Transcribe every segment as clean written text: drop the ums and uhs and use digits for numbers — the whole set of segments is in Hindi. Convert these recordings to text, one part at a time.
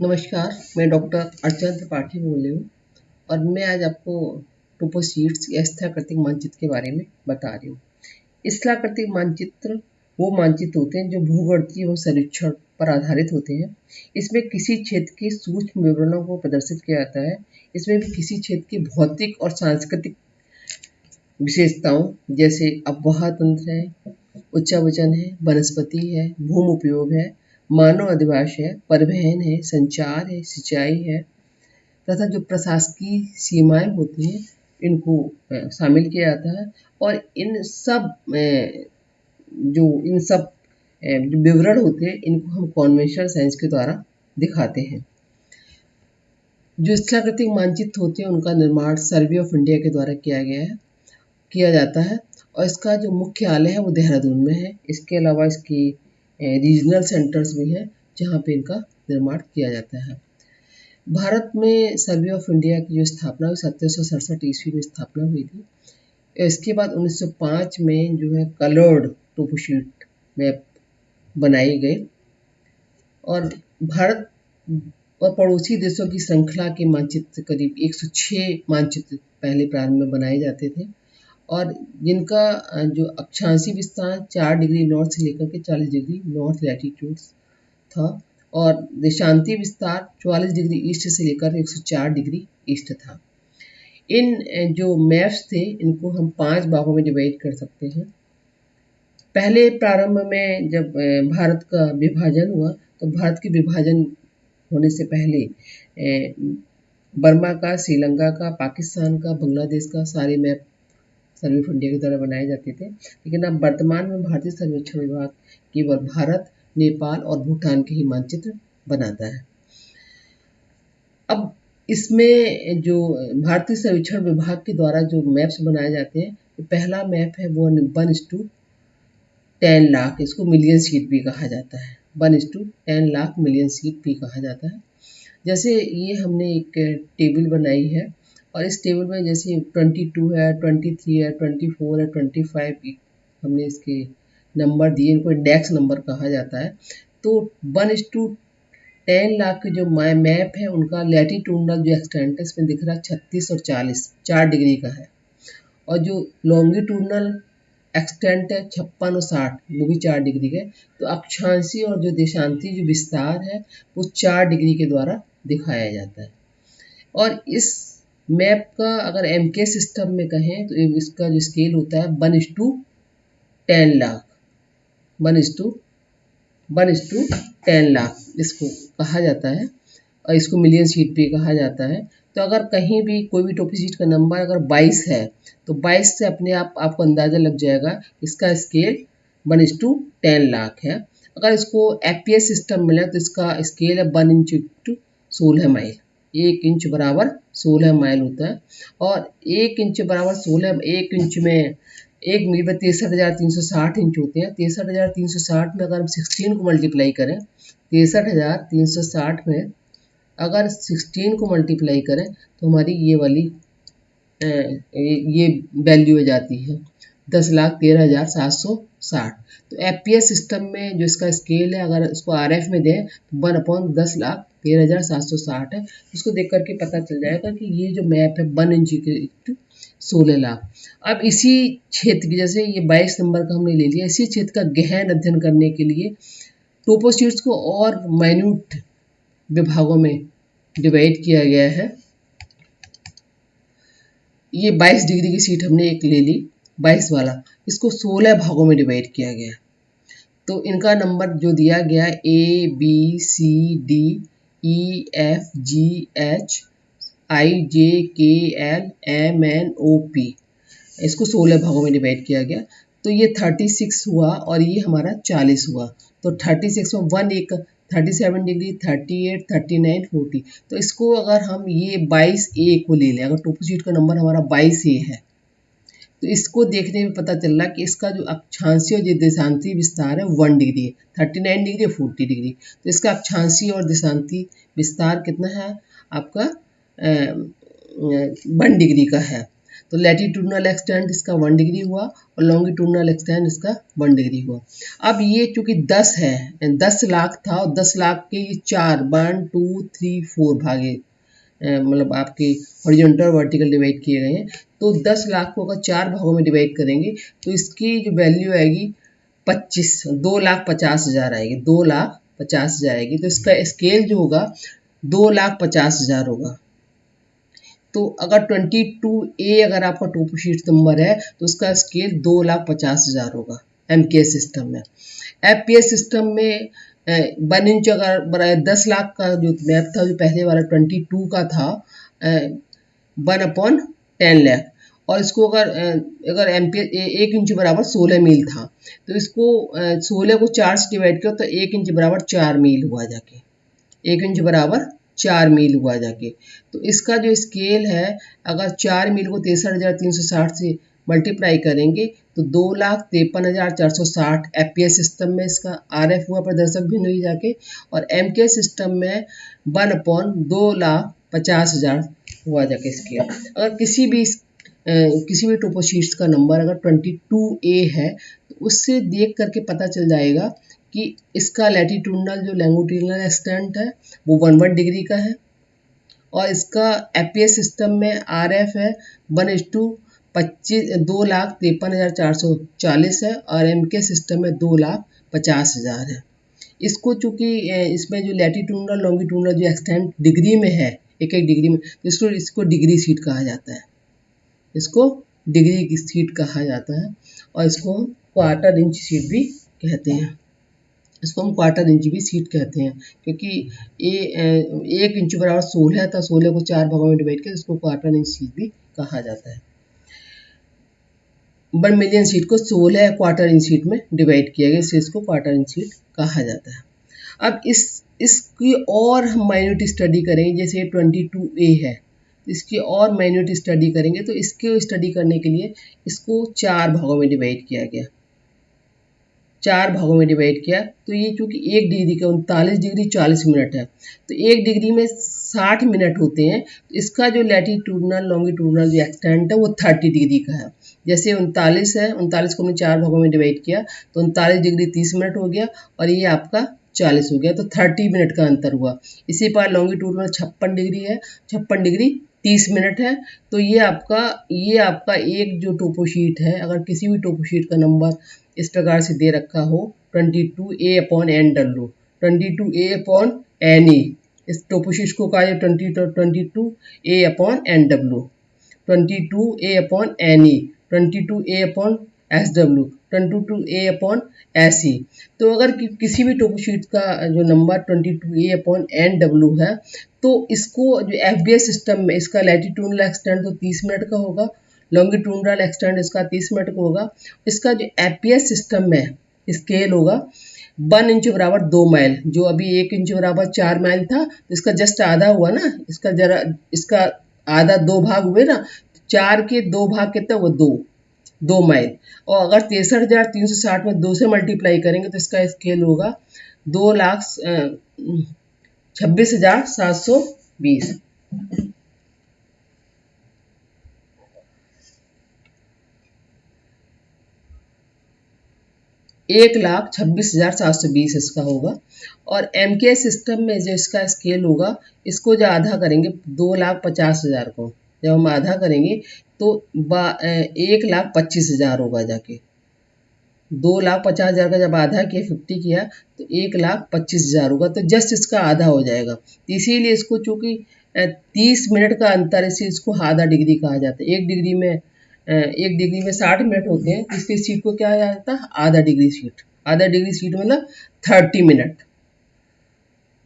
नमस्कार, मैं डॉक्टर अर्चना त्रिपाठी बोल रही हूँ और मैं आज आपको टोपोशीट्स या स्थलाकृतिक मानचित्र के बारे में बता रही हूँ। स्थलाकृतिक मानचित्र वो मानचित्र होते हैं जो भूगणितीय एवं सर्वेक्षण पर आधारित होते हैं। इसमें किसी क्षेत्र के सूक्ष्म विवरणों को प्रदर्शित किया जाता है। इसमें भी किसी क्षेत्र की भौतिक और सांस्कृतिक विशेषताओं जैसे अफवाह तंत्र है, उच्चावचन है, वनस्पति है, भूमि उपयोग है, मानव अधिवास है, परिवहन है, संचार है, सिंचाई है तथा जो प्रशासकीय सीमाएं होती हैं इनको शामिल किया जाता है। और इन सब जो विवरण होते हैं इनको हम कन्वेंशनल साइंस के द्वारा दिखाते हैं। जो स्थलाकृतिक मानचित्र होते हैं उनका निर्माण सर्वे ऑफ इंडिया के द्वारा किया जाता है और इसका जो मुख्यालय है वो देहरादून में है। इसके अलावा इसकी रीजनल सेंटर्स भी हैं जहाँ पे इनका निर्माण किया जाता है। भारत में सर्वे ऑफ इंडिया की जो स्थापना हुई 1767 ईस्वी में स्थापना हुई थी। इसके बाद 1905 में जो है कलर्ड टोपोशीट मैप बनाई गई और भारत और पड़ोसी देशों की श्रृंखला के मानचित्र करीब 106 मानचित्र पहले प्रारंभ में बनाए जाते थे और जिनका जो अक्षांशीय विस्तार 4 डिग्री नॉर्थ से लेकर के 40 डिग्री नॉर्थ लैटिट्यूड था और देशांतीय विस्तार 44 डिग्री ईस्ट से लेकर 104 डिग्री ईस्ट था। इन जो मैप्स थे इनको हम 5 भागों में डिवाइड कर सकते हैं। पहले प्रारंभ में जब भारत का विभाजन हुआ तो भारत के विभाजन होने से पहले बर्मा का, श्रीलंका का, पाकिस्तान का, बांग्लादेश का सारे मैप सर्वे ऑफ इंडिया के द्वारा बनाए जाते थे। लेकिन अब वर्तमान में भारतीय सर्वेक्षण विभाग केवल भारत, नेपाल और भूटान के ही मानचित्र बनाता है। अब इसमें जो भारतीय सर्वेक्षण विभाग के द्वारा जो मैप्स बनाए जाते हैं तो पहला मैप है वो 1:10 लाख, इसको मिलियन शीट भी कहा जाता है। 1:10 लाख मिलियन शीट भी कहा जाता है। जैसे ये हमने एक टेबल बनाई है और इस टेबल में जैसे 22 है, 23 है, 24 है, 25 हमने इसके नंबर दिए, इनको इंडेक्स नंबर कहा जाता है। तो 1:10 लाख के जो मैप है उनका लैटिट्यूडनल जो एक्सटेंट है इसमें दिख रहा है 36 और 40 4 डिग्री का है और जो लॉन्गिट्यूडनल एक्सटेंट है 56 और 60 वो भी 4 डिग्री का है। तो अक्षांशीय और जो देशांतीय जो विस्तार है वो 4 डिग्री के द्वारा दिखाया जाता है। और इस मैप का अगर एमके सिस्टम में कहें तो इसका जो स्केल होता है 1:10 लाख, 1:10 लाख इसको कहा जाता है और इसको मिलियन शीट भी कहा जाता है। तो अगर कहीं भी कोई भी टोपोशीट का नंबर अगर 22 है तो 22 से अपने आप आपको अंदाज़ा लग जाएगा इसका स्केल 1:10 लाख है। अगर इसको एफपीएस सिस्टम मिले तो इसका स्केल है 1 इंच टू 16 माइल, 1 इंच बराबर 16 माइल होता है। और 1 इंच बराबर 16, 1 इंच में 1 मील में 63,360 इंच होते हैं। 63,360 में अगर हम 16 को मल्टीप्लाई करें, 63,360 में अगर 16 को मल्टीप्लाई करें तो हमारी ये वाली ये वैल्यू आ जाती है 10,13,760। तो एफपीएस सिस्टम में जो इसका स्केल है अगर इसको आरएफ में दें तो 1/10,13,760 है। इसको देख करके पता चल जाएगा कि ये जो मैप है 1 इंच के 16 लाख। अब इसी क्षेत्र की जैसे ये 22 नंबर का हमने ले लिया, इसी क्षेत्र का गहन अध्ययन करने के लिए टोपोशीट्स को और माइन्यूट विभागों में डिवाइड किया गया है। ये 22 डिग्री की शीट हमने एक ले ली, 22 वाला, इसको 16 भागों में डिवाइड किया गया। तो इनका नंबर जो दिया गया ABCDEFGHIJKLMNOP, इसको 16 भागों में डिवाइड किया गया। तो ये 36 हुआ और ये हमारा 40 हुआ। तो 36 में 1 एक 37 डिग्री, 38, 39, 40। तो इसको अगर हम ये 22A को ले लें, अगर टोपोशीट का नंबर हमारा 22A है तो इसको देखने में पता चल रहा है कि इसका जो अक्षांशीय और देशांतीय विस्तार है 1 डिग्री है, 39 डिग्री, 40 डिग्री। तो इसका अक्षांशीय और देशांतीय विस्तार कितना है आपका 1 डिग्री का है। तो लैटिट्यूडनल एक्सटेंट इसका 1 डिग्री हुआ और लॉन्गिट्यूडनल एक्सटेंट इसका 1 डिग्री हुआ। अब ये चूंकि 10 है, 10 लाख था और 10 लाख के ये 4 1 2 3 4 भागे मतलब आपके हॉरिजॉन्टल और वर्टिकल डिवाइड किए गए हैं। तो 10 लाख को अगर 4 भागों में डिवाइड करेंगे तो इसकी जो वैल्यू आएगी 25 2,50,000 आएगी, 2,50,000 आएगी। तो इसका स्केल जो होगा 2,50,000 होगा। तो अगर 22A अगर आपका टोपो शीट नंबर है तो उसका स्केल 2,50,000 होगा MKS सिस्टम में। FPS सिस्टम में 1 इंच अगर 10 लाख का जो मैप था, जो पहले वाला 22 का था 1/10 लाख, और इसको अगर MPS 1 इंच बराबर 16 मील था, तो इसको 16 को 4 से डिवाइड किया तो 1 इंच बराबर 4 मील हुआ जाके, 1 इंच बराबर 4 मील हुआ जाके। तो इसका जो स्केल है, अगर 4 मील को 63,360 से मल्टीप्लाई करेंगे तो 2,53,460 FPS सिस्टम में इसका RF हुआ प्रदर्शक भिन्न हुई जाके, और MK सिस्टम में 1/2,50,000 हुआ जाके स्केल। अगर किसी भी टोपो शीट्स का नंबर अगर 22A है तो उससे देख करके पता चल जाएगा कि इसका लैटिट्यूडनल जो लॉन्गिट्यूडनल एक्सटेंट है वो 1 डिग्री का है, और इसका FPS सिस्टम में RF है 2,53,440 है, और MK सिस्टम में 2,50,000 है। इसको चूंकि इसमें जो लैटिट्यूडनल लॉन्गिट्यूडनल जो एक्सटेंट डिग्री में है, एक एक डिग्री में, तो इसको डिग्री शीट कहा जाता है, इसको डिग्री की शीट कहा जाता है, और इसको क्वार्टर इंच शीट भी कहते हैं। इसको हम क्वार्टर इंच भी शीट कहते हैं, क्योंकि 1 इंच बराबर 16 था, 16 को 4 भागों में डिवाइड किया, इसको क्वार्टर इंच शीट भी कहा जाता है। 1 मिलियन शीट को 16 क्वार्टर इंच शीट में डिवाइड किया गया, इससे इसको क्वार्टर इंच शीट कहा जाता है। अब इसकी और हम माइन्यूट स्टडी करेंगे, जैसे 22A है, इसकी और माइन्यूट स्टडी करेंगे, तो इसके स्टडी करने के लिए इसको 4 भागों में डिवाइड किया गया, 4 भागों में डिवाइड किया। तो ये चूंकि 1 डिग्री का 39 डिग्री 40 मिनट है, तो 1 डिग्री में 60 मिनट होते हैं। तो इसका जो लैटिट्यूडनल लॉन्गिट्यूडनल जो एक्सटेंट है वो 30 डिग्री का है। जैसे 39 है, 39 को हमने 4 भागों में डिवाइड किया तो 39 डिग्री 30 मिनट हो गया, और ये आपका 40 हो गया, तो 30 मिनट का अंतर हुआ। इसी पर लॉन्गिट्यूडनल 56 डिग्री है, 56 डिग्री 30 मिनट है। तो ये आपका एक जो टोपो शीट है, अगर किसी भी टोपो शीट का नंबर इस प्रकार से दे रखा हो 22A/NW, 22A/NE, इस टोपो शीट को कहा जाए 22A/NW, 22A/NE, 22A/SW, 22A/SE। तो अगर किसी भी टोपो शीट का जो नंबर 22A/NW है, तो इसको जो FBS सिस्टम में इसका लैटिट्यूडनल एक्सटेंट तो 30 मिनट का होगा, लॉन्गिट्यूडनल एक्सटेंट इसका 30 मिनट का होगा। इसका जो FPS सिस्टम में स्केल होगा 1 इंच बराबर 2 माइल, जो अभी 1 इंच बराबर 4 माइल था, तो इसका जस्ट आधा हुआ ना, इसका आधा 2 भाग हुए ना, 4 के 2 भाग कितना हुआ, 2 माइल। और अगर 63,360 में 2 से मल्टीप्लाई करेंगे तो इसका स्केल होगा 2,26,720। 1,26,720 इसका होगा। और MK सिस्टम में जो इसका स्केल होगा, इसको जो आधा करेंगे 2,50,000 को जब हम आधा करेंगे तो 1,25,000 होगा जाके। 2,50,000 का जब आधा किया 50 किया तो 1,25,000 होगा, तो जस्ट इसका आधा हो जाएगा। तो इसीलिए इसको चूंकि 30 मिनट का अंतर, इसे इसको आधा डिग्री कहा जाता है। 1 डिग्री में 60 मिनट होते हैं, इसलिए शीट को क्या कहा जाता है, आधा डिग्री शीट। आधा डिग्री शीट मतलब 30 मिनट।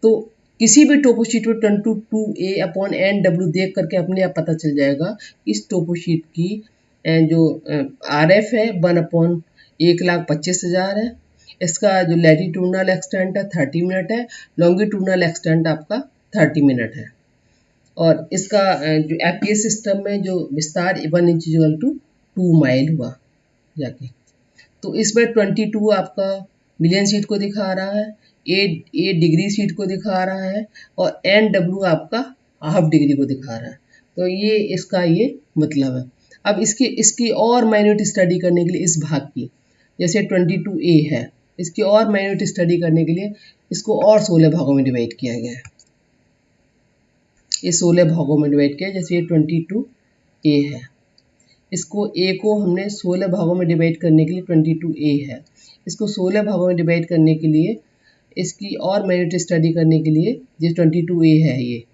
तो किसी भी टोपो शीट में 22A/NW देख करके अपने आप पता चल जाएगा इस टोपो शीट की जो RF है 1,25,000 है। इसका जो लैटिट्यूडनल एक्सटेंट है 30 मिनट है, लॉन्गिट्यूडनल एक्सटेंट आपका 30 मिनट है, और इसका जो FPS सिस्टम में जो विस्तार 1 इंच इक्वल टू 2 माइल हुआ जाके। तो इसमें 22 आपका मिलियन शीट को दिखा रहा है, ए डिग्री शीट को दिखा रहा है, और NW आपका हाफ डिग्री को दिखा रहा है। तो ये इसका ये मतलब है। अब इसकी और माइन्यूट स्टडी करने के लिए इस भाग की, जैसे 22A है, इसकी और माइन्यूट स्टडी करने के लिए इसको और 16 भागों में डिवाइड किया गया है। ये 16 भागों में डिवाइड किया, जैसे ये 22A है, इसको A को हमने 16 भागों में डिवाइड करने के लिए 22A है, इसको 16 भागों में डिवाइड करने के लिए इसकी और माइन्यूट स्टडी करने के लिए जो 22A है ये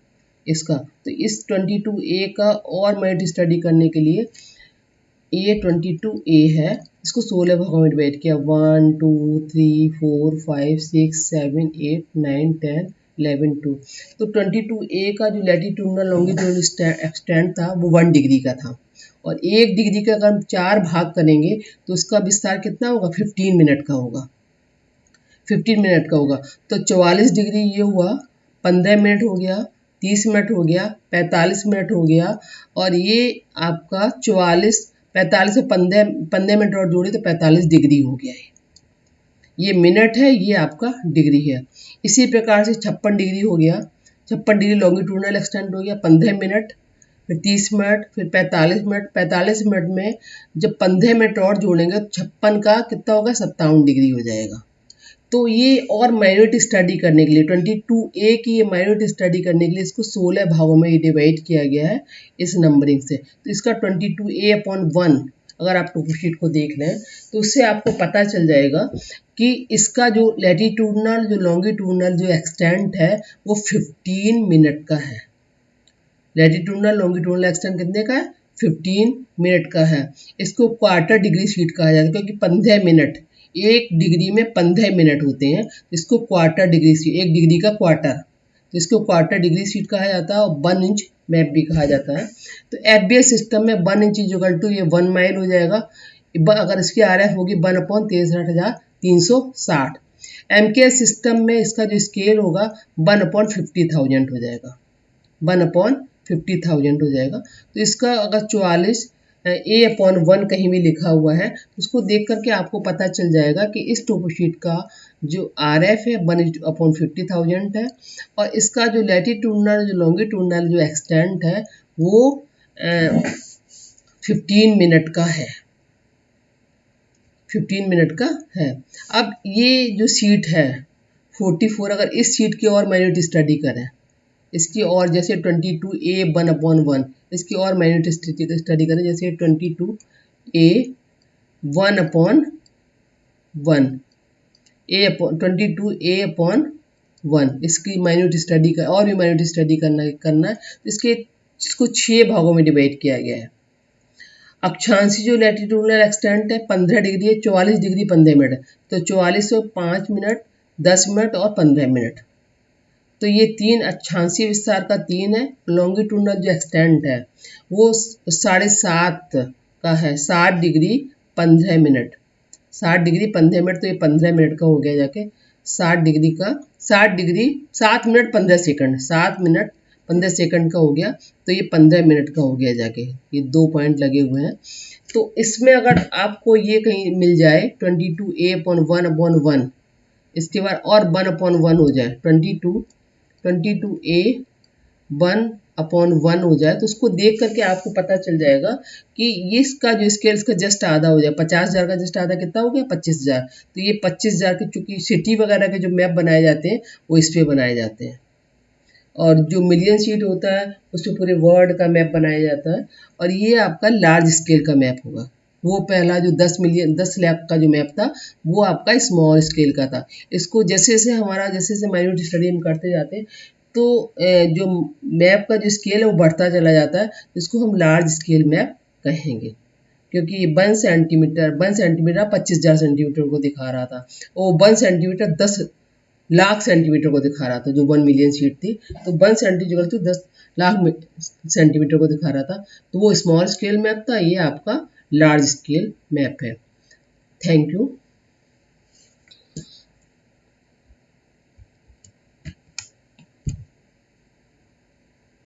इसका, तो इस 22A का और माइन्यूट स्टडी करने के लिए ये 22A है, इसको 16 भागों में डिवाइड किया, 1 2 3 4 5 6 7 8 9 10 11 2। तो 22A का जो लैटिट्यूडनल लॉन्गिट्यूडनल एक्सटेंट था वो 1 डिग्री का था, और 1 डिग्री का अगर हम 4 भाग करेंगे तो उसका विस्तार कितना होगा, 15 मिनट का होगा, 15 मिनट का होगा। तो 44 डिग्री ये हुआ, 15 मिनट हो गया, 30 मिनट हो गया, 45 मिनट हो गया, और ये आपका 45 से 15 मिनट और जोड़े तो 45 डिग्री हो गया है। ये मिनट है, ये आपका डिग्री है। इसी प्रकार से 56 डिग्री हो गया, 56 डिग्री लॉन्गिट्यूडनल एक्सटेंट हो गया, 15 मिनट, फिर 30 मिनट, फिर 45 मिनट। 45 मिनट में जब 15 मिनट और जोड़ेंगे तो 56 का कितना होगा, 57 डिग्री हो जाएगा। तो ये और माइन्यूट स्टडी करने के लिए 22A की ये माइन्यूट स्टडी करने के लिए इसको 16 भागों में डिवाइड किया गया है इस नंबरिंग से। तो इसका 22A/1 अगर आप टोपोशीट को देख लें तो उससे आपको पता चल जाएगा कि इसका जो लैटिट्यूडनल जो लॉन्गिट्यूडनल जो एक्सटेंट है वो 15 मिनट का है। लैटिट्यूडनल लॉन्गिट्यूडनल एक्सटेंट कितने का है, 15 मिनट का है। इसको क्वार्टर डिग्री शीट कहा जाता है, क्योंकि 15 मिनट, 1 डिग्री में 15 मिनट होते हैं, इसको क्वार्टर डिग्री शीट, 1 डिग्री का क्वार्टर, तो इसको क्वार्टर डिग्री शीट कहा जाता है, और 1 इंच मैप भी कहा जाता है। तो FBS सिस्टम में 1 इंच इक्वल टू ये 1 माइल हो जाएगा, अगर इसकी RF होगी 1/63,360। MKS सिस्टम में इसका जो स्केल होगा 1/50,000 हो जाएगा, 1/50,000 हो जाएगा। तो इसका अगर 44 A/1 कहीं भी लिखा हुआ है तो उसको देख करके आपको पता चल जाएगा कि इस टोपोशीट का जो RF है 1/50,000 है, और इसका जो लैटिट्यूडनल जो लॉन्गिट्यूडनल जो एक्सटेंट है वो 15 मिनट का है, 15 मिनट का है। अब ये जो सीट है 44, अगर इस सीट की और माइन्यूट स्टडी करें, इसकी और जैसे 22A 1/1 इसकी और माइन्यूट स्टडी करें, जैसे 22A 1/1 22A/1 इसकी माइन्यूट स्टडी का और भी माइन्यूट स्टडी करना है। इसको 6 भागों में डिवाइड किया गया है। अक्षांशी जो लैटिट्यूडनल एक्सटेंट है 15 डिग्री है, 44 डिग्री 15 मिनट, तो 44 से 5 मिनट, 10 मिनट और 15 मिनट। तो ये 3 अक्षांशीय विस्तार का 3 है। लॉन्गिट्यूडनल जो एक्सटेंट है वो 7.5 का है, 60 डिग्री 15 मिनट, 60 डिग्री 15 मिनट, तो ये 15 मिनट का हो गया जाके 60 डिग्री का 60 degree 7 minute 15 second, 7 minute 15 second का हो गया, तो ये 15 मिनट का हो गया जाके, ये 2 पॉइंट लगे हुए हैं। तो इसमें अगर आपको ये कहीं मिल जाए 22A/1/1, इसके बाद और 1/1 हो जाए, 22A 1/1 हो जाए, तो उसको देख करके आपको पता चल जाएगा कि ये इसका जो स्केल इसका जस्ट आधा हो जाए, 50,000 का जस्ट आधा कितना हो गया, 25,000। तो ये 25,000 के, चूंकि सिटी वगैरह के जो मैप बनाए जाते हैं वो इस पे बनाए जाते हैं, और जो मिलियन शीट होता है उस पर पूरे वर्ल्ड का मैप बनाया जाता है, और ये आपका लार्ज स्केल का मैप होगा। वो पहला जो 10 लाख का जो मैप था वो आपका स्मॉल स्केल का था। इसको जैसे जैसे माइन्यूट स्टडी हम करते जाते हैं तो जो मैप का जो स्केल है वो बढ़ता चला जाता है, जिसको हम लार्ज स्केल मैप कहेंगे, क्योंकि 1 सेंटीमीटर 25,000 सेंटीमीटर को दिखा रहा था, और 1 सेंटीमीटर 10 लाख सेंटीमीटर को दिखा रहा था, जो 1 मिलियन शीट थी, तो 1 सेंटीमीटर तो 10 लाख सेंटीमीटर को दिखा रहा था, तो वो स्मॉल स्केल मैप था, ये आपका लार्ज स्केल मैप है। Thank you.